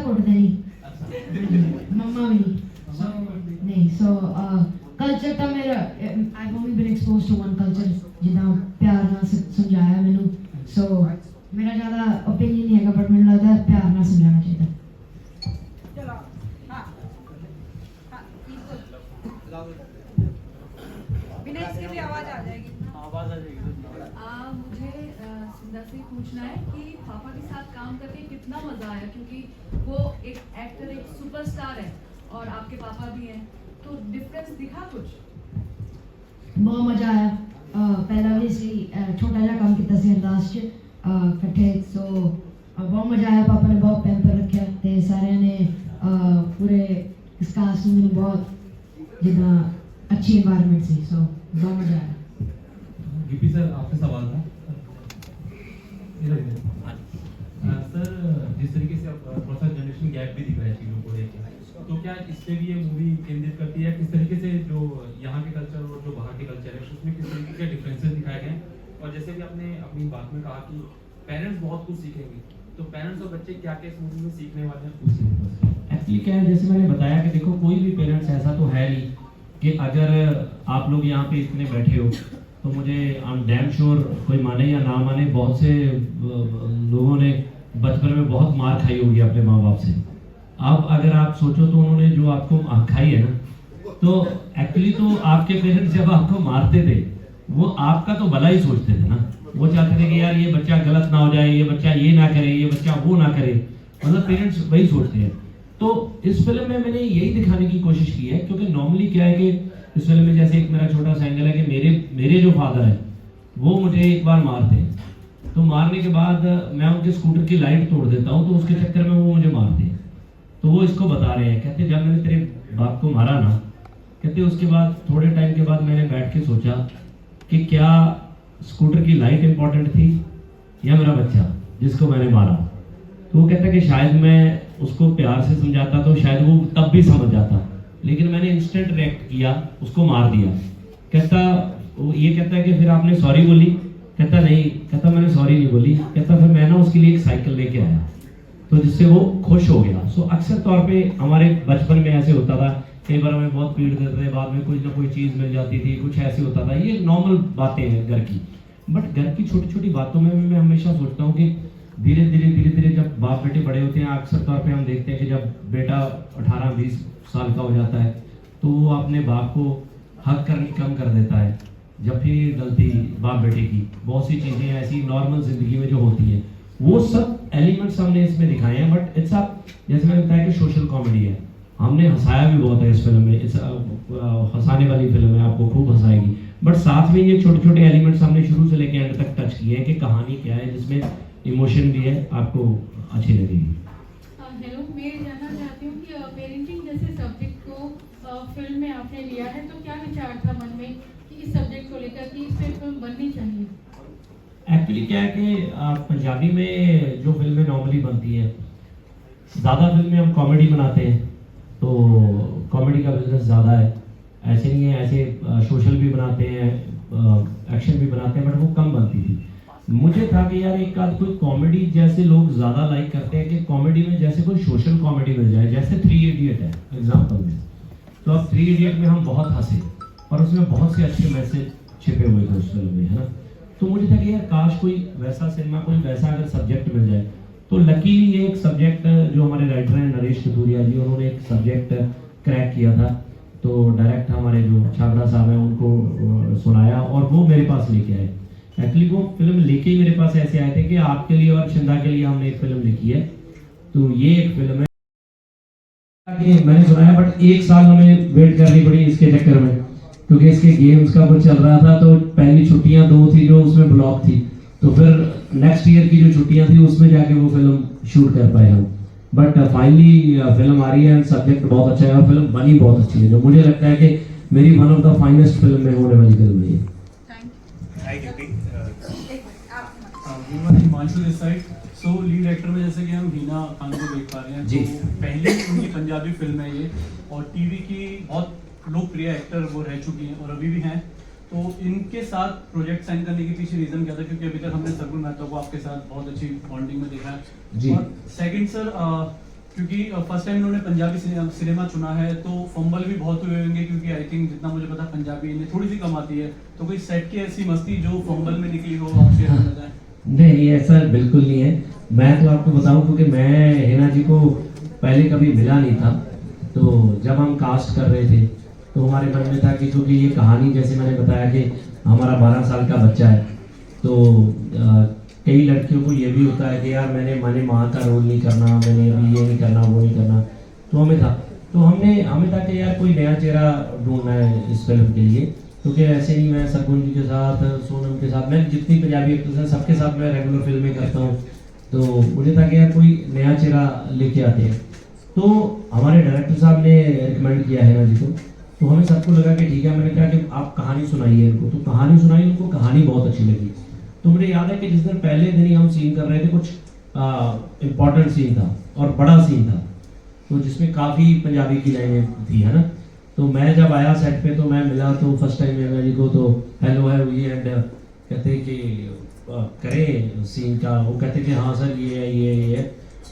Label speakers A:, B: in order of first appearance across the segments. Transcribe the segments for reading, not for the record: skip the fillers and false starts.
A: कुटते नहीं मम्मा भी नहीं सो कल्चर तो मेरा I only been expose to one culture जितना प्यार ना समझाया मैनू सो मेरा ज़्यादा ओपिनियन नहीं है बट मैंने लगता है प्यार ना समझाना चाहिए।
B: मुझे सिंधा से पूछना है कि पापा के साथ काम करके कितना मजा आया, क्योंकि वो एक एक्टर, एक सुपरस्टार है और आपके पापा भी हैं, तो डिफरेंस दिखा कुछ?
A: बहुत मजा आया। पहला भी सी छोटा जिहा काम किया सी अंदाज च कट्ठे सो बहुत मजा आया। पापा ने बहुत पैम्पर रखा ते सारे ने पूरे इस कास्ट में बहुत जितना अच्छी एनवायरनमेंट सी सो बहुत मजा आया।
C: गिपी सर आपसे सवाल था सर, जिस तरीके से थोड़ा सा जनरेशन गैप भी दिख रहा है चीज़ों को लेकर, तो क्या इस पे भी ये मूवी केंद्रित करती है किस तरीके से जो यहाँ के कल्चर और जो बाहर के कल्चर है उसमें किस तरीके के डिफरेंसेस दिखाए गए हैं? और जैसे कि आपने अपनी बात में कहा कि पेरेंट्स बहुत कुछ सीखेंगे, तो पेरेंट्स और बच्चे क्या क्या इस मूवी में सीखने वाले हैं?
D: एक्चुअली क्या है, जैसे मैंने बताया कि देखो कोई भी पेरेंट्स ऐसा तो है नहीं कि अगर आप लोग यहाँ पे इतने बैठे हो तो मुझे आई एम डैम श्योर कोई माने या ना माने, बहुत से लोगों ने बचपन में बहुत मार खाई होगी अपने माँ बाप से। अब अगर आप सोचो तो उन्होंने जो आपको खाई है ना, तो एक्चुअली तो आपके पेरेंट्स जब आपको मारते थे वो आपका तो भला ही सोचते थे ना, वो चाहते थे कि यार ये बच्चा गलत ना हो जाए, ये बच्चा ये ना करे, ये बच्चा वो ना करे, मतलब पेरेंट्स वही सोचते हैं। तो इस फिल्म में मैंने यही दिखाने की कोशिश की है, क्योंकि नॉर्मली क्या है कि इस फिल्म में जैसे एक मेरा छोटा सा एंगल है कि मेरे जो फादर है वो मुझे एक बार मारते हैं, तो मारने के बाद मैं उनके स्कूटर की लाइट तोड़ देता हूँ, तो उसके चक्कर में वो मुझे मारते हैं। तो वो इसको बता रहे हैं, कहते जब मैंने तेरे बाप को मारा ना, कहते उसके बाद थोड़े टाइम के बाद मैंने बैठ के सोचा कि क्या स्कूटर की लाइट इंपॉर्टेंट थी या मेरा बच्चा जिसको मैंने मारा। तो वो कहता कि शायद मैं उसको प्यार से समझाता तो शायद वो तब भी समझ जाता, लेकिन मैंने इंस्टेंट रिएक्ट किया, उसको मार दिया। कहता वो ये कहता है कि फिर आपने सॉरी बोली? कहता नहीं, कहता मैंने सॉरी नहीं बोली, कहता फिर मैं ना उसके लिए एक साइकिल लेके आया, तो जिससे वो खुश हो गया। सो अक्सर तौर पे हमारे बचपन में ऐसे होता था, कई बार हमें बहुत पीट देते थे, बाद में कुछ ना कोई चीज़ मिल जाती थी, कुछ ऐसे होता था। ये नॉर्मल बातें हैं घर की, बट घर की छोटी छोटी बातों में मैं हमेशा सोचता हूँ कि धीरे धीरे जब बाप बेटे बड़े होते हैं, अक्सर तौर पे हम देखते हैं कि जब बेटा 18-20 साल का हो जाता है तो वो अपने बाप को हक करनी कम कर देता है। जब फिर गलती बाप बेटे की, बहुत सी चीज़ें ऐसी नॉर्मल ज़िंदगी में जो होती हैं, वो सब एलिमेंट्स हमने इसमें दिखाए हैं। बट इट्स अप, जैसे मैंने बताया कि सोशल कॉमेडी है, हमने हंसाया भी बहुत है इस फिल्म में। हंसाने वाली फिल्म है, आपको खूब हंसाएगी। बट साथ में ये छोटे छोटे एलिमेंट्स हमने शुरू से लेकर एंड तक टच किए हैं कि कहानी क्या है, जिसमें इमोशन भी है, आपको अच्छी लगेगी।
E: हेलो, मैं जानना चाहती हूँ कि पेरेंटिंग जैसे सब्जेक्ट को फिल्म में आपने लिया है, तो क्या विचार था मन में कि इस सब्जेक्ट को लेकर कि इस पे फिल्म बननी चाहिए?
D: एक्चुअली क्या है कि पंजाबी में जो फिल्में नॉर्मली बनती हैं, ज़्यादा फिल्में हम कॉमेडी बनाते हैं, तो कॉमेडी का बिजनेस ज़्यादा है। ऐसे नहीं है, ऐसे सोशल भी बनाते हैं, एक्शन भी बनाते हैं, बट वो कम बनती थी। मुझे था कि यार एक आध कोई कॉमेडी जैसे लोग ज़्यादा लाइक करते हैं कि कॉमेडी में जैसे कोई सोशल कॉमेडी मिल जाए, जैसे 3 इडियट है एग्जाम्पल में। तो अब 3 इडियट में हम बहुत हंसे और उसमें बहुत से अच्छे मैसेज छिपे हुए थे उस फिल्म में, है ना। तो मुझे था कि यार काश कोई वैसा सिनेमा, कोई वैसा अगर सब्जेक्ट मिल जाए। तो लकीली ये एक सब्जेक्ट जो हमारे राइटर हैं नरेश कथूरिया जी, उन्होंने एक सब्जेक्ट क्रैक किया था, तो डायरेक्ट हमारे जो छाबड़ा साहब हैं उनको सुनाया और वो मेरे पास लेके आए। एक्चुअली वो फिल्म लेके ही मेरे पास ऐसे आए थे कि आपके लिए और शिंदा के लिए हमने एक फिल्म लिखी है, तो ये एक फिल्म है। मैंने सुना है, बट 1 साल हमें वेट करनी पड़ी इसके चक्कर में, क्योंकि इसके गेम्स का कुछ चल रहा था। तो पहली छुट्टियां 2 थी जो उसमें ब्लॉक थी, तो फिर नेक्स्ट ईयर की जो छुट्टियां थी उसमें जाके वो फिल्म शूट कर पाए हम। बट फाइनली फिल्म आ रही है, सब्जेक्ट बहुत अच्छा है और फिल्म बनी बहुत अच्छी है, जो मुझे लगता है कि मेरी one of the finest film में होने वाली फिल्म है।
F: Himanshu this side. So lead actor में जैसे कि हम हिना खान को देख पा रहे हैं,
D: जी।
F: तो पहली उनकी पंजाबी फिल्म है ये, और टीवी की बहुत लोकप्रिय एक्टर वो रह चुकी हैं और अभी भी हैं। तो इनके साथ प्रोजेक्ट साइन करने के पीछे रीजन क्या था? क्योंकि अभी तक हमने सरगुन मेहता को आपके साथ बहुत अच्छी बॉन्डिंग में देखा है।
D: जी।
F: और सेकंड सर, क्योंकि फर्स्ट टाइम इन्होंने पंजाबी सिनेमा चुना है, तो फंबल भी बहुत हुए होंगे, क्योंकि आई थिंक जितना मुझे पता पंजाबी इन्हें थोड़ी सी कम आती है। तो कोई सेट की ऐसी मस्ती जो फंबल में निकली हो, आप शेयर करना चाहें?
D: नहीं, ऐसा बिल्कुल नहीं है। मैं तो आपको बताऊं क्योंकि मैं हिना जी को पहले कभी मिला नहीं था, तो जब हम कास्ट कर रहे थे तो हमारे मन में था कि क्योंकि ये कहानी, जैसे मैंने बताया कि हमारा 12 साल का बच्चा है, तो कई लड़कियों को ये भी होता है कि यार मैंने माँ का रोल नहीं करना, मैंने अभी ये नहीं करना, वो नहीं करना। तो हमें था कि यार कोई नया चेहरा ढूंढना है इस फिल्म के लिए, क्योंकि ऐसे नहीं, मैं सरगुन जी के साथ, सोनम के साथ, मैं जितनी पंजाबी एक्ट्रेस हैं सबके साथ मैं रेगुलर फिल्में करता हूँ, तो मुझे था कि यार कोई नया चेहरा लेके आते हैं। तो हमारे डायरेक्टर साहब ने रिकमेंड किया है ना जी को, तो हमें सबको लगा कि ठीक है। मैंने कहा कि आप कहानी सुनाइए इनको, तो कहानी सुनाई, उनको कहानी बहुत अच्छी लगी। तो मुझे याद है कि जिस दिन पहले दिन ही हम सीन कर रहे थे, कुछ इम्पॉर्टेंट सीन था और बड़ा सीन था, तो जिसमें काफ़ी पंजाबी की लाइनें थी, है ना। तो मैं जब आया सेट पे, तो मैं मिला तो फर्स्ट टाइम हिना जी को, तो हेलो है हुई, एंड कहते कि करें सीन का, वो कहते कि हाँ सर ये है।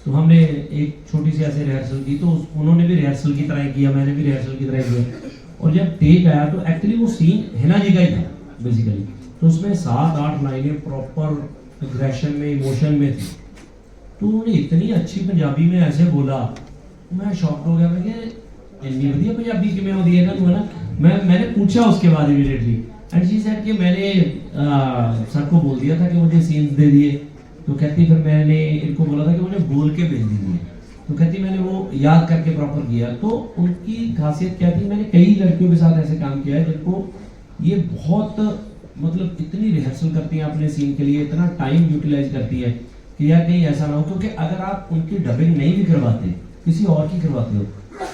D: तो हमने एक छोटी सी ऐसे रिहर्सल की, तो उन्होंने भी रिहर्सल की तरह किया, मैंने भी रिहर्सल की तरह किया, और जब टेक आया तो एक्चुअली वो सीन हिना जी का ही था बेसिकली। तो उसमें 7-8 लाइनें प्रॉपर एग्रेशन में, इमोशन में थी। तो उन्होंने इतनी अच्छी पंजाबी में ऐसे बोला, मैं शॉक हो गया। मैं इतनी बढ़िया पंजाबी कि मैं होती है ना, मैंने पूछा उसके बाद इमीडिएटली, एंड शी सेड कि मैंने सर को बोल दिया था कि मुझे सीन्स दे दिए। तो कहती फिर मैंने इनको बोला था कि मुझे बोल के भेज दीजिए। तो कहती मैंने वो याद करके प्रॉपर किया। तो उनकी खासियत क्या थी, मैंने कई लड़कियों के साथ ऐसे काम किया है जिनको ये बहुत मतलब इतनी रिहर्सल करती हैं अपने सीन के लिए, इतना टाइम यूटिलाइज करती है कि यार कहीं ऐसा ना हो, क्योंकि अगर आप उनकी डबिंग नहीं भी करवाते, किसी और की करवाते हो,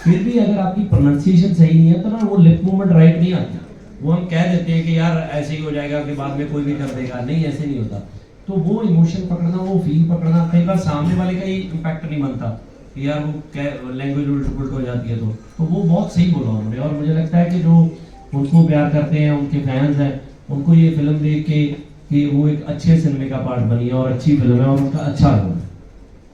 D: फिर भी अगर आपकी प्रोनाउंसिएशन सही नहीं है तो ना वो लिप मूवमेंट राइट नहीं आती। वो हम कह देते हैं कि यार ऐसे ही हो जाएगा कि बाद में कोई भी कर देगा, नहीं ऐसे नहीं होता। तो वो इमोशन पकड़ना, वो फील पकड़ना, कई बार सामने वाले का ही इम्पैक्ट नहीं बनता कि यार वो लैंग्वेज उल्ट हो जाती है। तो वो बहुत सही बोला उन्होंने, और मुझे लगता है कि जो उनको प्यार करते हैं, उनके फैंस हैं, उनको ये फिल्म देख के कि वो एक अच्छे सिनेमे का पार्ट बनी है और अच्छी फिल्म है और उनका अच्छा रोल है।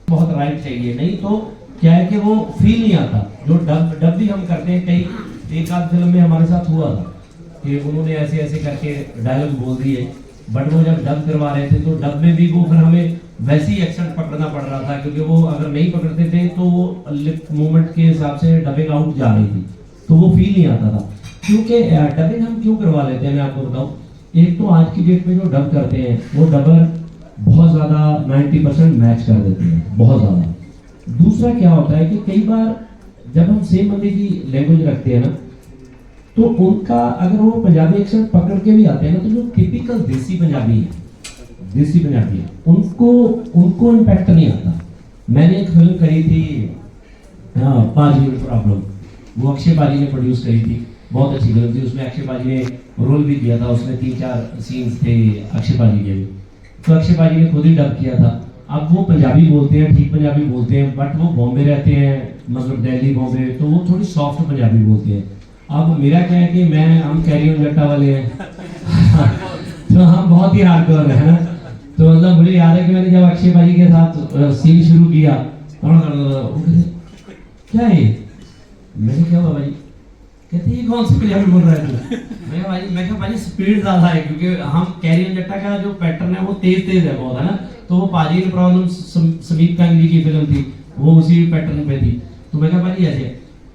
D: बहुत राइट चाहिए, नहीं तो क्या है कि वो फील नहीं आता। जो डब भी हम करते हैं, कई एक आध फिल्म में हमारे साथ हुआ था कि उन्होंने ऐसे ऐसे करके डायलॉग बोल दिए, बट वो जब डब करवा रहे थे तो डब में भी वो फिर हमें वैसे ही एक्सेंट पकड़ना पड़ रहा था, क्योंकि वो अगर नहीं पकड़ते थे तो वो लिप मूवमेंट के हिसाब से डबिंग आउट जा रही थी, तो वो फील नहीं आता था। क्योंकि डबिंग हम क्यों करवा लेते हैं, मैं आपको बताऊं। एक तो आज की डेट में जो डब करते हैं वो डबर बहुत ज़्यादा 90% मैच कर देते हैं, बहुत ज़्यादा। दूसरा क्या होता है कि कई बार जब हम सेम बंदे की लैंग्वेज रखते हैं ना, तो उनका अगर वो पंजाबी एक्सेंट पकड़ के भी आते हैं ना, तो जो टिपिकल देसी पंजाबी है उनको इम्पैक्ट नहीं आता। मैंने एक फिल्म करी थी, हाँ, पाजी प्रॉब्लम, वो अक्षय पाजी ने प्रोड्यूस करी थी, बहुत अच्छी फिल्म थी। उसमें अक्षय पाजी ने रोल भी किया था, उसमें 3-4 सीन्स थे अक्षय पाजी के भी। तो अक्षय पाजी ने खुद ही डब किया था। अब वो पंजाबी बोलते हैं, ठीक पंजाबी बोलते हैं, बट वो बॉम्बे रहते हैं, मतलब दिल्ली बॉम्बे, तो वो थोड़ी सॉफ्ट पंजाबी बोलते हैं। अब मेरा क्या है कि हम कैरी ऑन जट्टा वाले हैं तो हम बहुत ही हार्डकोर है ना। तो मतलब मुझे याद है कि मैंने जब अक्षय भाई के साथ सीन शुरू किया, क्या है, मैंने क्या हुआ भाई, कहते ये कौन सी पंजाबी बोल रहा है तू? मैं कहा भाई स्पीड ज्यादा है, क्योंकि हम कैरी ऑन जट्टा का जो पैटर्न है वो तेज है बहुत, है ना। तो वो पाजी की प्रॉब्लम समीप कांगली की फिल्म थी, वो उसी पैटर्न पे थी। तो मैं कहा भाई ऐसे,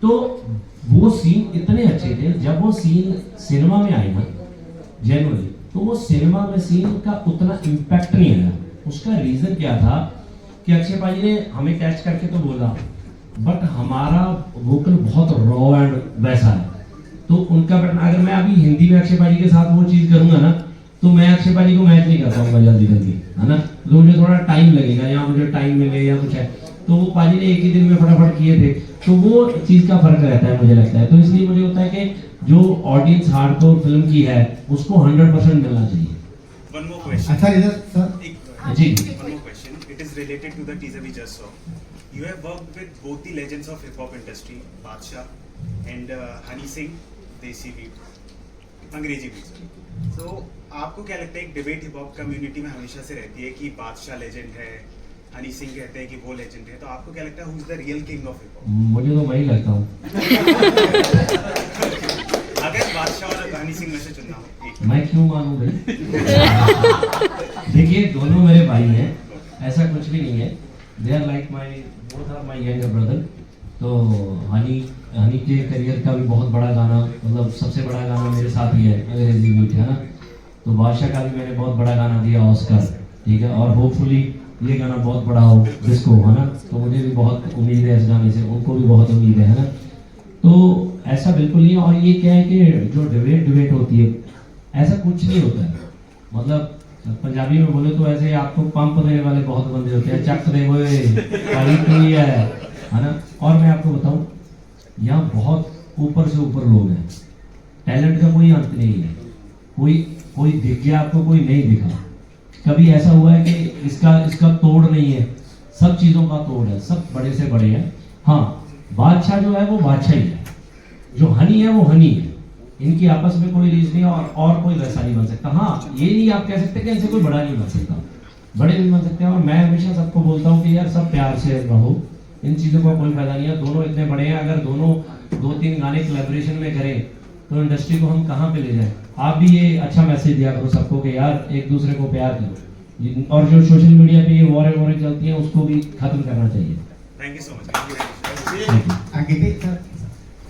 D: तो वो सीन इतने अच्छे थे। जब वो सीन सिनेमा में आए ना जनरली, तो वो सिनेमा में सीन का उतना इम्पैक्ट नहीं आया। उसका रीजन क्या था कि अक्षय पाजी ने हमें कैच करके तो बोला, बट हमारा वोकल बहुत रॉ एंड वैसा है। तो उनका पैटर्न, अगर मैं अभी हिंदी में अक्षय पाजी के साथ वो चीज करूंगा ना, तो मैं अक्षय पाजी को मैच नहीं कर पाऊंगा जल्दी, है ना। तो मुझे थोड़ा टाइम लगेगा, या मुझे टाइम मिले या कुछ है। तो वो पाजी ने एक ही दिन में फटाफट किए थे, तो वो चीज का फर्क रहता है मुझे लगता है। तो इसलिए मुझे होता है कि जो ऑडियंस हार्डकोर फिल्म की है उसको 100% मिलना चाहिए।
G: One more question.
H: अच्छा इधर sir
D: ji,
G: One more question. It is related to the teaser we just saw. You have worked with both the legends of hip hop industry, Badshah and Honey Singh, Desi beat, अंग्रेजी beat. So आपको क्या लगता है, एक debate hip hop community में हमेशा से रहती है कि बादशाह लेजेंड है, हनी सिंह कहते हैं कि वो लेजेंड है, तो आपको क्या लगता है who is the real king of hip
D: मुझे तो मैं ही लगता हूँ।
G: हॉप? अगर बादशाह और हनी सिंह में से चुनना हो एक,
D: मैं क्यों मानूं भाई? देखिए दोनों मेरे भाई हैं, ऐसा कुछ भी नहीं है। They are like my, both are my younger brother. तो हनी के करियर का भी बहुत बड़ा गाना, मतलब सबसे बड़ा गाना मेरे साथ ही है, अंग्रेजी बीट है ना। तो बादशाह का भी मैंने बहुत बड़ा गाना दिया ऑस्कर, ठीक है। और होपफुली ये गाना बहुत बड़ा हो जिसको, है ना। तो मुझे भी बहुत उम्मीद है इस गाने से, उनको भी बहुत उम्मीद है ना। तो ऐसा बिल्कुल नहीं है। और ये क्या है कि जो डिबेट होती है, ऐसा कुछ नहीं होता है। मतलब पंजाबी में बोले तो ऐसे आपको पंप देने वाले बहुत बंदे होते हैं, चक दे हुए है ना। और मैं आपको बताऊं, यहाँ बहुत ऊपर से ऊपर लोग हैं, टैलेंट का कोई अंत नहीं है। कोई दिख गया आपको, कोई नहीं दिखा। कभी ऐसा हुआ है कि इसका तोड़ नहीं है, सब चीज़ों का तोड़ है, सब बड़े से बड़े हैं। हाँ, बादशाह जो है वो बादशाह ही है, जो हनी है वो हनी है। इनकी आपस में कोई रीज नहीं है और कोई वैसा नहीं बन सकता। हाँ, ये नहीं आप कह सकते कि इनसे कोई बड़ा नहीं बन सकता, बड़े भी बन सकते हैं। और मैं हमेशा सबको बोलता हूँ कि यार सब प्यार से रहो, इन चीज़ों का कोई फायदा नहीं है। दोनों इतने बड़े हैं, अगर दोनों 2-3 गाने कोलैबोरेशन में करें तो इंडस्ट्री को हम कहाँ पे ले जाएं। आप भी ये अच्छा मैसेज दिया करो सबको कि यार एक दूसरे को प्यार करो। और जो सोशल मीडिया पे ये वॉरें चलती हैं उसको भी खत्म करना चाहिए।
G: Thank you so much.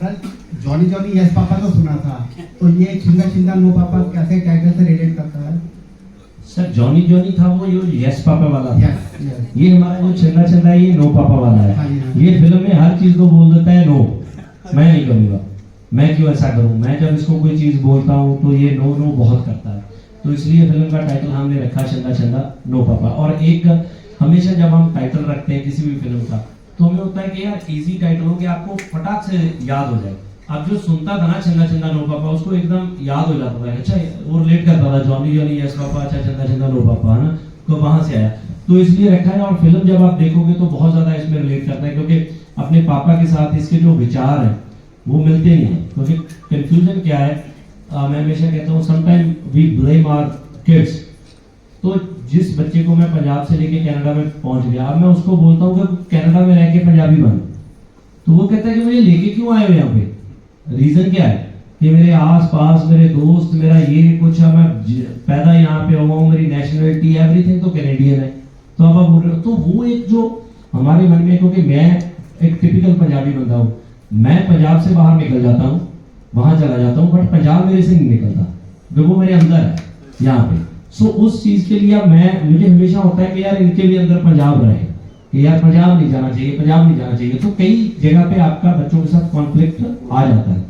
H: Sir Johnny Johnny yes papa तो सुना था, तो ये छिंदा छिंदा नो पापा कैसे टाइटल से रिलेट करता है?
D: सर जॉनी था वो यस पापा वाला था।
H: यस।
D: ये हमारा जो छिंदा छिंदा है ये नो पापा वाला है।
H: हाँ।
D: ये फिल्म में हर चीज को बोल देता है नो, मैं नहीं करूँगा, मैं क्यों ऐसा करूँ। मैं जब इसको कोई चीज बोलता हूँ तो ये नो बहुत करता है। तो इसलिए फिल्म का टाइटल हमने रखा छिंदा नो पापा। और एक हमेशा जब हम टाइटल रखते हैं किसी भी फिल्म का, तो हमें होता है कि यार इजी टाइटल हो कि आपको फटाक से याद हो जाए। अब जो सुनता था ना छिंदा नो पापा, उसको एकदम याद हो जाता था, अच्छा वो रिलेट करता था जॉनी यस पापा, अच्छा छिंदा नो पापा, है ना। तो वहां से आया, तो इसलिए रखा है। और फिल्म जब आप देखोगे तो बहुत ज्यादा इसमें रिलेट करता है, क्योंकि अपने पापा के साथ इसके जो विचार हैं वो मिलते नहीं है। क्योंकि कंफ्यूजन क्या है, मैं हमेशा कहता हूँ sometime we blame our kids. तो जिस बच्चे को मैं पंजाब से लेके कनाडा में पहुंच गया, अब मैं उसको बोलता हूँ कि कनाडा में रह के पंजाबी बन, तो वो कहता है कि मुझे लेके क्यों आए हो यहाँ पे। रीजन क्या है कि मेरे आस पास मेरे दोस्त, मेरा ये कुछ, मैं पैदा यहाँ पे हुआ हूँ, मेरी नेशनलिटी एवरीथिंग तो कैनेडियन है। तो अब आप बोल रहे हो, तो वो एक जो हमारे मन में, क्योंकि मैं एक टिपिकल पंजाबी बंदा हूँ, मैं पंजाब से बाहर निकल जाता हूँ, वहां चला जाता हूँ, बट पंजाब मेरे से नहीं निकलता, जो वो मेरे अंदर है यहाँ पे। सो उस चीज के लिए मुझे हमेशा होता है कि यार इनके भी अंदर पंजाब रहे, कि यार पंजाब नहीं जाना चाहिए। तो कई जगह पे आपका बच्चों के साथ कॉन्फ्लिक्ट आ जाता है।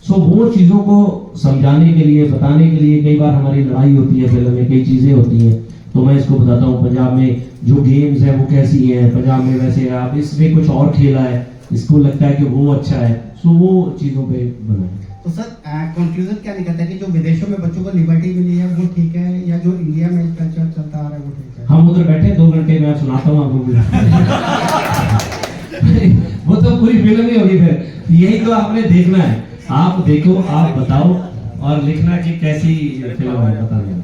D: सो वो चीजों को समझाने के लिए, बताने के लिए कई बार हमारी लड़ाई होती है फिल्म में, कई चीजें होती हैं। तो मैं इसको बताता हूँ पंजाब में जो गेम्स है वो कैसी है, पंजाब में वैसे आप इसमें कुछ और खेला है, इसको लगता है कि वो अच्छा है। सो वो चीजों पे बना है।
H: तो सर कंक्लूजन क्या निकलता है कि जो विदेशों में बच्चों को लिबर्टी मिली है वो ठीक है, या जो इंडिया में कल्चर चलता आ रहा है वो ठीक है?
D: हम उधर बैठे 2 घंटे में सुनाता हूँ आपको। वो तो पूरी फिल्म ही होगी फिर। यही तो आपने देखना है, आप देखो, आप बताओ और लिखना कि कैसी फिल्म है, बताना।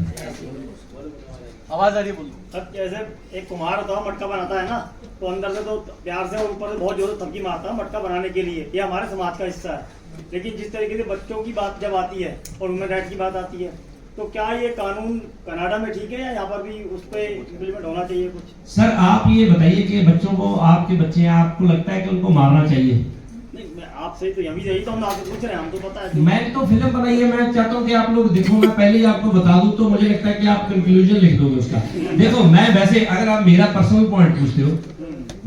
I: आवाज आ रही है, बोलो। अब जैसे एक कुम्हार होता है, मटका बनाता है ना, तो अंदर से तो प्यार से और ऊपर से बहुत जोर से थपकी मारता है मटका बनाने के लिए। ये हमारे समाज का हिस्सा है। लेकिन जिस तरीके से बच्चों की बात जब आती है और ह्यूमन राइट्स की बात आती है, तो क्या ये कानून कनाडा में ठीक है या यहाँ पर भी उस पर इम्प्लीमेंट होना चाहिए कुछ?
D: सर आप ये बताइए कि बच्चों को, आपके बच्चे हैं, आपको लगता है कि उनको मारना चाहिए?
I: नहीं, मैं आपसे तो यही तो हम आपसे पूछ रहे हैं, हम तो पता है।
D: मैंने तो फिल्म बनाई है, मैं चाहता हूँ कि आप लोग देखो। मैं पहले ही आपको बता दूं तो मुझे लगता है कि आप कंक्लूजन लिख दोगे उसका। देखो मैं वैसे, अगर आप मेरा पर्सनल पॉइंट पूछते हो,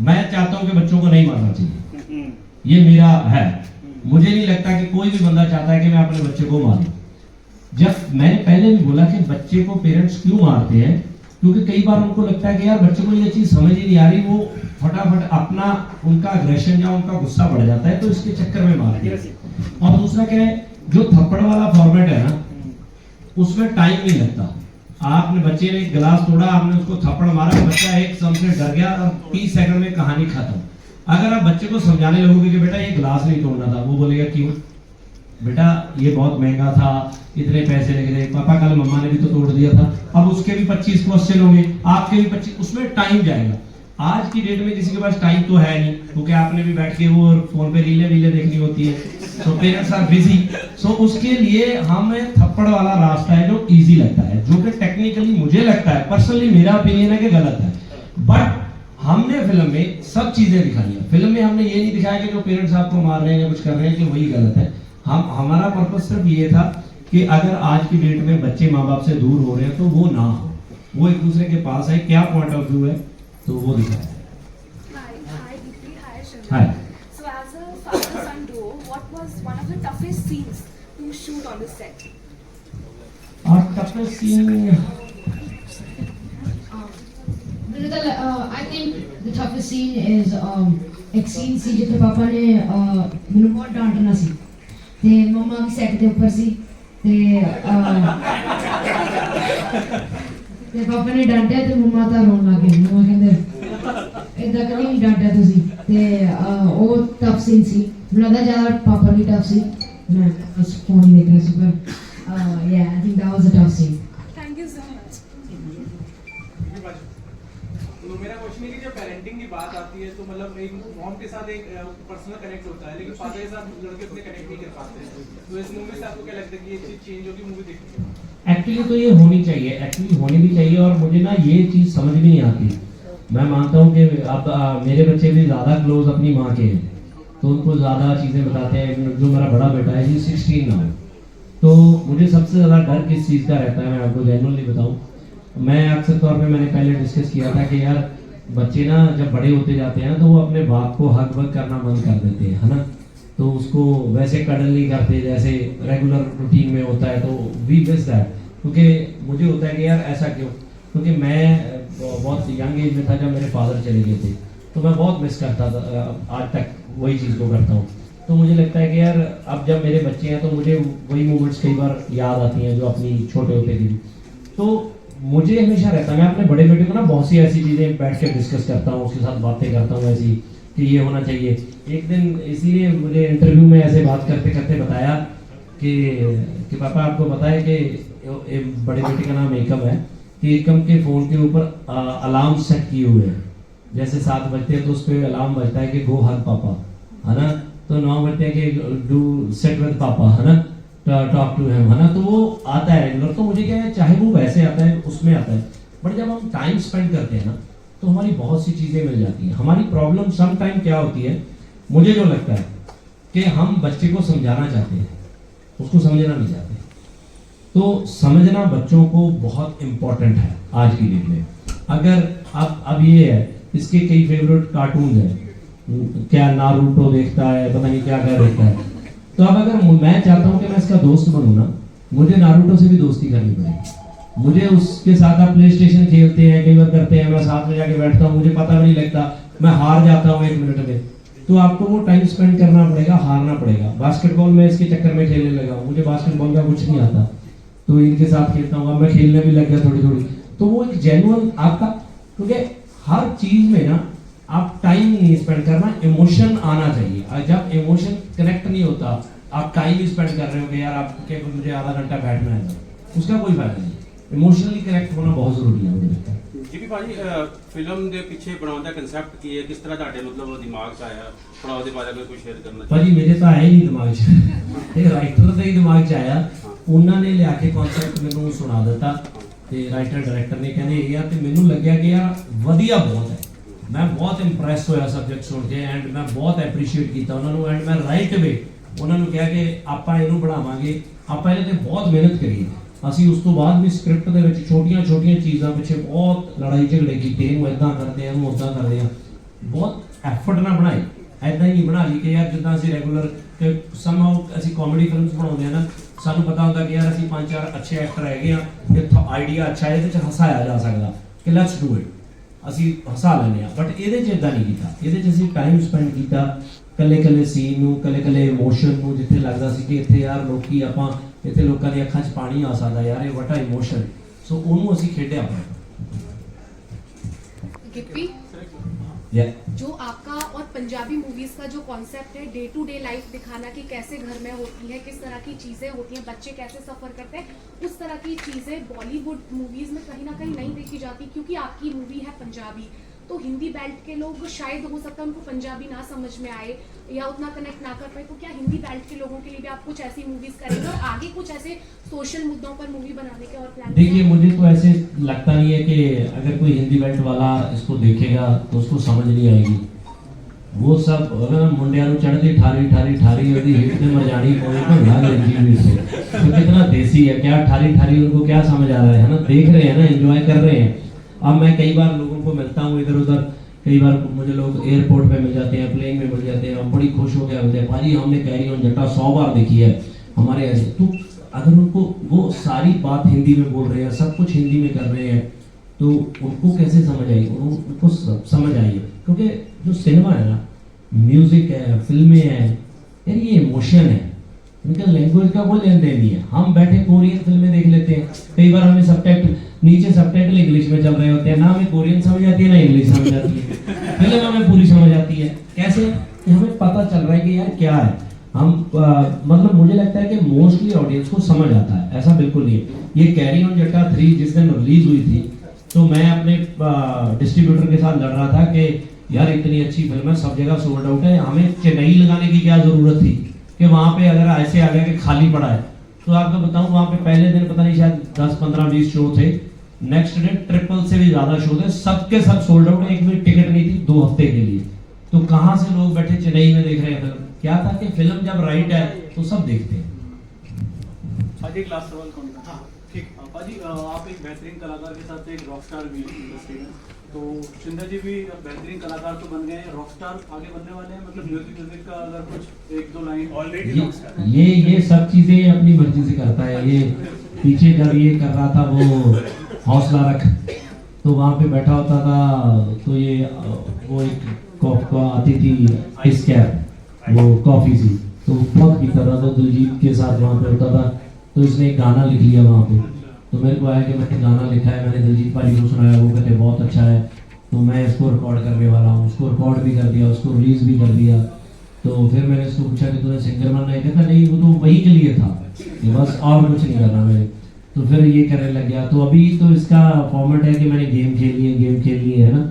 D: मैं चाहता हूँ कि बच्चों को नहीं मारना चाहिए, ये मेरा है। मुझे नहीं लगता कि कोई भी बंदा चाहता है कि मैं अपने बच्चे को मारूं। जब मैंने पहले भी बोला कि बच्चे को पेरेंट्स क्यों मारते हैं, क्योंकि कई बार उनको लगता है कि यार बच्चे को ये चीज समझ ही नहीं आ रही, वो फटाफट अपना उनका अग्रेशन या उनका गुस्सा बढ़ जाता है, तो इसके चक्कर में मारते हैं। और दूसरा क्या है, जो थप्पड़ वाला फॉर्मेट है ना, उसमें टाइम नहीं लगता। आपने बच्चे ने एक गिलास तोड़ा, आपने उसको थप्पड़ मारा, बच्चा एक सम से डर गया और 30 सेकंड में कहानी खत्म। अगर आप बच्चे को समझाने लगोगे कि बेटा ये गिलास नहीं तोड़ना था, वो बोलेगा क्यों बेटा, ये बहुत महंगा था, इतने पैसे लगे थे, पापा कल मम्मा ने भी तो तोड़ दिया था। अब उसके भी 25 क्वेश्चन होंगे, आपके भी 25, उसमें टाइम जाएगा। आज की डेट में किसी के पास टाइम तो है नहीं, क्योंकि आपने भी बैठ के वो फोन पे रीलें देखनी होती है, सो पेरेंट्स आर बिजी। सो उसके लिए हमें थप्पड़ वाला रास्ता है जो इजी लगता है, जो कि टेक्निकली मुझे लगता है, पर्सनली मेरा ओपिनियन है कि गलत है। बट हमने फिल्म में सब चीजें दिखाई है। फिल्म में हमने ये नहीं दिखाया कि जो पेरेंट्स आपको मार रहे हैं या कुछ कर रहे हैं कि वही गलत है। हमारा पर्पस सिर्फ ये था कि अगर आज की डेट में बच्चे माँ बाप से दूर हो रहे हैं तो वो ना हो, वो एक दूसरे के पास है, क्या पॉइंट ऑफ व्यू है तो वो दिखाया।
J: Hi Deepti, hi Shimran.
D: Hi.
J: So as a father-son duo, what was one of the toughest scenes to shoot on the set?
D: और toughest scene,
A: I think the toughest scene is एक scene ਸੀ ਜਿੱਥੇ ਪਾਪਾ ਨੇ ਮੈਨੂੰ ਬਹੁਤ ਡਾਂਟਣਾ ਸੀ ਤੇ ਮਮਾ ਵੀ set ਦੇ ਉੱਪਰ ਸੀ ਤੇ ਪਾਪਾ ਨੇ ਡਾਂਟਿਆ ਤੇ ਮਮਾ ਤਾਂ ਰੋਣ ਲੱਗ ਗਈ। ਮਮਾ ਕਹਿੰਦੇ ਇਦਾਂ ਕਦੀ ਨਹੀਂ ਡਾਂਟਿਆ ਤੁਸੀਂ ਤੇ ਉਹ ਟਫ ਸੀਨ ਸੀ। ਮੈਨੂੰ ਲੱਗਦਾ ਜ਼ਿਆਦਾ ਪਾਪਾ ਦੀ ਟਫ ਸੀ, ਮੈਂ ਬਸ ਫੋਨ ਹੀ ਦੇਖ ਰਹੀ ਸੀ ਪਰ yeah, I think that was a tough scene.
J: Thank you so much.
F: तो मेरा क्वेश्चन है कि जब पेरेंटिंग की बात आती है तो मतलब एक मॉम के साथ एक पर्सनल कनेक्ट होता है, लेकिन फादर के साथ लड़के अपने कनेक्ट नहीं कर पाते हैं। तो इस मूवी से आपको क्या लगता है कि ये चीज चेंज होगी मूवी देखने के?
D: एक्चुअली तो ये होनी चाहिए, एक्चुअली होनी भी चाहिए। और मुझे ना ये चीज़ समझ में नहीं आती। मैं मानता हूँ कि अब मेरे बच्चे भी ज़्यादा क्लोज अपनी माँ के हैं, तो उनको ज़्यादा चीज़ें बताते हैं। जो मेरा बड़ा बेटा है, जी 16 नाउ, तो मुझे सबसे ज़्यादा डर किस चीज़ का रहता है, मैं आपको जेन्युइनली बताऊँ। मैं अक्सर तौर पे मैंने पहले डिस्कस किया था कि यार बच्चे ना जब बड़े होते जाते हैं तो वो अपने बाप को हग वग करना बंद कर देते हैं, है ना। तो उसको वैसे कडल नहीं करते जैसे रेगुलर रूटीन में होता है। तो वी मिस दैट, क्योंकि मुझे होता है कि यार ऐसा क्यों, क्योंकि मैं बहुत यंग एज में था जब मेरे फादर चले गए थे, तो मैं बहुत मिस करता था, आज तक वही चीज़ को करता हूँ। तो मुझे लगता है कि यार अब जब मेरे बच्चे हैं तो मुझे वही मोमेंट्स कई बार याद आती हैं जो अपनी छोटे होते थी। तो मुझे हमेशा रहता है, मैं अपने बड़े बेटे को ना बहुत सी ऐसी चीज़ें बैठ के डिस्कस करता हूँ, उसके साथ बातें करता हूँ ऐसी कि ये होना चाहिए। एक दिन इसीलिए मुझे इंटरव्यू में ऐसे बात करते करते बताया कि पापा आपको पता है कि बड़े बेटे का नाम एकम है, कि एकम के फ़ोन के ऊपर अलार्म सेट किए हुए हैं। जैसे 7 बजते हैं तो उस पर अलार्म बजता है कि गो हग पापा, है ना। तो 9 बजते हैं कि डू सेट विद पापा, है ना, टॉक टू हिम, है ना। तो वो आता है रेगुलर। तो मुझे क्या है, चाहे वो वैसे आता है उसमें आता है, बट जब हम टाइम स्पेंड करते हैं ना तो हमारी बहुत सी चीज़ें मिल जाती हैं। हमारी प्रॉब्लम सम टाइम क्या होती है, मुझे जो लगता है कि हम बच्चे को समझाना चाहते हैं, उसको समझना नहीं चाहते। तो समझना बच्चों को बहुत इम्पोर्टेंट है आज की डेट में। अगर अब ये है, इसके कई फेवरेट कार्टून हैं, क्या नारुतो देखता है, पता नहीं क्या क्या देखता है। तो अब अगर मैं चाहता हूँ कि मैं इसका दोस्त बनूँ ना, मुझे नारुतो से भी दोस्ती करनी पड़ेगी। मुझे उसके साथ आप प्ले स्टेशन खेलते हैं, कई बार करते हैं, मैं साथ में जाके बैठता हूँ, मुझे पता भी नहीं लगता, मैं हार जाता हूँ 1 मिनट में। तो आपको वो टाइम स्पेंड करना पड़ेगा, हारना पड़ेगा। बास्केटबॉल में इसके चक्कर में खेलने लगा हूँ, मुझे बास्केटबॉल का कुछ नहीं आता, तो इनके साथ खेलता हूँ। अब मैं खेलने भी लग गया थोड़ी थोड़ी। तो वो एक जेन्युइन आपका, क्योंकि हर चीज़ में ना आप टाइम नहीं स्पेंड करना, इमोशन आना चाहिए। और जब इमोशन कनेक्ट नहीं होता, आप टाइम ही स्पेंड कर रहे हो कि यार आपके मुझे आधा घंटा बैठना है, उसका कोई फायदा नहीं। इमोशनली कनेक्ट होना बहुत जरूरी है मुझे लगता है।
K: जी भी भाजी फिल्म के पीछे बनाने का कंसेप्ट की है, किस तरह ਤੁਹਾਡੇ मतलब दिमाग च आया, थोड़ा ਉਹਦੇ ਬਾਰੇ में कुछ शेयर करना
D: भाजी मेरे तो आया ही नहीं दिमाग च, ये राइटर का ही दिमाग च आया, उन्होंने लिया के कॉन्सेप्ट मैंने सुना दिता ते राइटर डायरेक्टर ने कहने यार, ते मैनू लग्या कि यार वधिया बहुत है। मैं बहुत इंप्रैस होया सब्जेक्ट सुन के, एंड मैं बहुत एप्रीशिएट किया उन्होंने। एंड मैं राइट वे उन्होंने कहा कि आपां इहनूं बढ़ावांगे, आपां इहदे ते बहुत मेहनत करिए। ਅਸੀਂ ਉਸ ਤੋਂ ਬਾਅਦ ਵੀ ਸਕ੍ਰਿਪਟ ਦੇ ਵਿੱਚ ਛੋਟੀਆਂ ਚੀਜ਼ਾਂ ਪਿੱਛੇ ਬਹੁਤ ਲੜਾਈ ਝਗੜੇ ਕੀਤੇ, ਇਹਨੂੰ ਇਦਾਂ ਕਰਦੇ ਆ, ਇਹਨੂੰ ਉਦਾਂ ਕਰਦੇ ਆ, ਬਹੁਤ ਐਫਰਟ ਨਾਲ ਬਣਾਈ। ਐਦਾਂ ਹੀ ਨਹੀਂ ਬਣਾ ਲਈ ਕਿ ਯਾਰ ਜਿੱਦਾਂ ਅਸੀਂ ਰੈਗੂਲਰ ਕਿ ਸਮਹਾਉ ਅਸੀਂ ਕਾਮੇਡੀ ਫਿਲਮਸ ਬਣਾਉਂਦੇ ਆ ਨਾ, ਸਾਨੂੰ ਪਤਾ ਹੁੰਦਾ ਕਿ ਯਾਰ ਅਸੀਂ 5-4 ਅੱਛੇ ਐਕਟਰ ਹੈਗੇ ਆ, ਇੱਥੋਂ ਆਈਡੀਆ ਅੱਛਾ ਹੈ, ਇਹਦੇ 'ਚ ਹਸਾਇਆ ਜਾ ਸਕਦਾ ਕਿ ਲੈਟਸ ਡੂ ਇਟ, ਅਸੀਂ ਹਸਾ ਲੈਂਦੇ ਆ। ਬਟ ਇਹਦੇ 'ਚ ਇਦਾਂ ਨਹੀਂ ਕੀਤਾ, ਇਹਦੇ 'ਚ ਅਸੀਂ ਟਾਈਮ ਸਪੈਂਡ ਕੀਤਾ ਕੱਲੇ ਸੀਨ ਨੂੰ, ਕੱਲੇ ਇਮੋਸ਼ਨ ਨੂੰ, ਜਿੱਥੇ ਲੱਗਦਾ ਸੀ ਕਿ ਇੱਥੇ ਯਾਰ ਲੋਕੀ ਆਪਾਂ ਇੱਥੇ ਲੋਕਾਂ ਦੀ ਅੱਖਾਂ 'ਚ ਪਾਣੀ ਆ ਸਕਦਾ ਯਾਰ, ਇਹ ਵਟਾ ਇਮੋਸ਼ਨ। ਸੋ ਉਹਨੂੰ ਅਸੀਂ ਖੇਡਿਆ ਆਪਣਾ।
J: गिप्पी, जो आपका और पंजाबी मूवीज का जो कॉन्सेप्ट है, डे टू डे लाइफ दिखाना कि कैसे घर में होती है, किस तरह की चीजें होती हैं, बच्चे कैसे सफर करते हैं, उस तरह की चीजें बॉलीवुड मूवीज में कहीं ना कहीं नहीं देखी जाती, क्योंकि आपकी मूवी है पंजाबी। तो हिंदी बेल्ट के लोग शायद हो सकता है उनको पंजाबी ना समझ में आए या उतना कनेक्ट ना कर पाए, तो क्या हिंदी बेल्ट के लोगों के लिए भी आप कुछ ऐसी मूवीज करेंगे और आगे कुछ ऐसे सोशल मुद्दों पर मूवी बनाने के और प्लान?
D: देखिए, मुझे तो ऐसे लगता नहीं है कि अगर कोई हिंदी बेल्ट वाला इसको देखेगा तो उसको समझ नहीं आएगी। वो सब अगर मुंडिया ਨੂੰ ਚੜਦੀ ਠਾਰੀ ਠਾਰੀ ਠਾਰੀ ਉਹਦੀ ਹਿੱਟ ਤੇ ਮਰਜਾਣੀ ਕੋਈ तो लग रही है तो कितना देसी है, क्या ठारी ठारी उनको क्या समझ आ रहा है ना, देख रहे हैं ना, एंजॉय कर रहे हैं। अब मैं कई बार लोगों को मिलता हूँ इधर उधर, कई बार मुझे लोग एयरपोर्ट पे मिल जाते हैं, प्लेन में मिल जाते हैं, और बड़ी खुश हो गए होते हैं, भाजी हमने कैरी ऑन जट्टा 100 बार देखी है हमारे ऐसे। तो अगर उनको वो सारी बात हिंदी में बोल रहे हैं, सब कुछ हिंदी में कर रहे हैं, तो उनको कैसे समझ आई? उनको समझ आई है, क्योंकि जो सिनेमा है ना, म्यूजिक है, फिल्में हैं यार, ये इमोशन है, इनका लैंग्वेज का कोई लेन देन नहीं है। हम बैठे कोरियन फिल्में देख लेते हैं, कई बार हमें सबटाइटल नीचे सबटाइटल इंग्लिश में चल रहे होते हैं, ना हमें कोरियन समझ आती है ना इंग्लिश समझ आती है, फिल्म हमें पूरी समझ आती है। कैसे कि हमें पता चल रहा है कि यार क्या है। हम मतलब मुझे लगता है कि मोस्टली ऑडियंस को समझ आता है, ऐसा बिल्कुल नहीं है। ये कैरी ऑन जट्टा 3 जिस दिन रिलीज हुई थी, तो मैं अपने डिस्ट्रीब्यूटर के साथ लड़ रहा था कि यार इतनी अच्छी फिल्म है, सब जगह सोल्ड आउट है, हमें चेन्नई लगाने की क्या जरूरत थी कि वहाँ पे अगर ऐसे आ गया कि खाली पड़ा है। तो आपको बताऊं, वहाँ पे पहले दिन पता नहीं शायद 10, 15, 20 शो थे, नेक्स्ट डे ट्रिपल से भी ज्यादा शो थे, सबके सब सोल्ड आउट, एक भी टिकट नहीं थी 2 हफ्ते के लिए। तो कहाँ से लोग बैठे चेन्नई में देख रहे हैं फिल्म? क्या था कि फिल्म जब राइट है तो सब देखते हैं।
F: एक लास्ट सवाल कौन सा? हाँ ठीक। पाजी, आप एक बेहतरीन कलाकार के साथ एक रॉक स्टार भी इंडस्ट्री में, तो शिंदा जी भी बेहतरीन कलाकार तो बन गए हैं, रॉक स्टार आगे बनने वाले हैं, मतलब म्यूजिक का अगर कुछ 1-2 लाइन ऑलरेडी
D: ये सब चीजें अपनी मर्जी से करता है। ये पीछे जब ये कर रहा था वो हौसला रख, तो वहाँ पे बैठा होता था, तो ये वो एक कॉफ को आती थी आइस कैप, वो कॉफी सी, तो बहुत पीता था, तो दिलजीत के साथ वहाँ पे होता था, तो इसने एक गाना लिख लिया वहाँ पे। तो मेरे को आया कि मैंने गाना लिखा है, मैंने दिलजीत भाई को सुनाया, वो कहते बहुत अच्छा है, तो मैं इसको रिकॉर्ड करने वाला हूँ। उसको रिकॉर्ड भी कर दिया, उसको रिलीज भी कर दिया। तो फिर मैंने इसको पूछा कि तूने सिंगर बनना है? कहता नहीं, वो तो वही के लिए था, कि बस और कुछ नहीं करना मैंने। तो फिर ये करने लग गया। तो अभी तो इसका फॉर्मेट है कि मैंने गेम खेली है ना,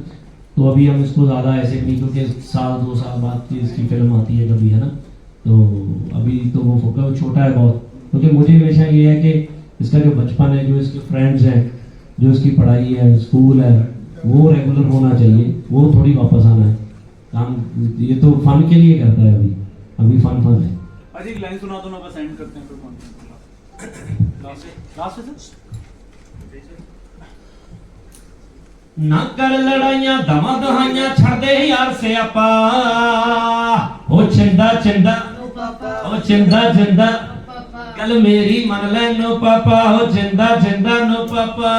D: तो अभी हम इसको ज़्यादा ऐसे नहीं, क्योंकि 1-2 साल बाद इसकी फिल्म आती है कभी, है ना, तो अभी तो वो छोटा है बहुत। क्योंकि मुझे हमेशा ये है कि इसका जो बचपन है, जो इसके फ्रेंड्स हैं, जो इसकी पढ़ाई है, स्कूल है, वो रेगुलर होना चाहिए, वो थोड़ी वापस आना है काम। ये तो फन के लिए करता है, अभी फन है।
F: आज एक लाइन सुना दो ना, बस एंड करते हैं फिर कौन लास्ट से
D: ना कर लड़ाइयां दवा दहाइयां छड़ दे यार से आपा, ओ चिंदा चिंदा ओ चिंदा चिंदा कल मेरी मन ले नो पापा, ओ चिंदा चिंदा नो पापा।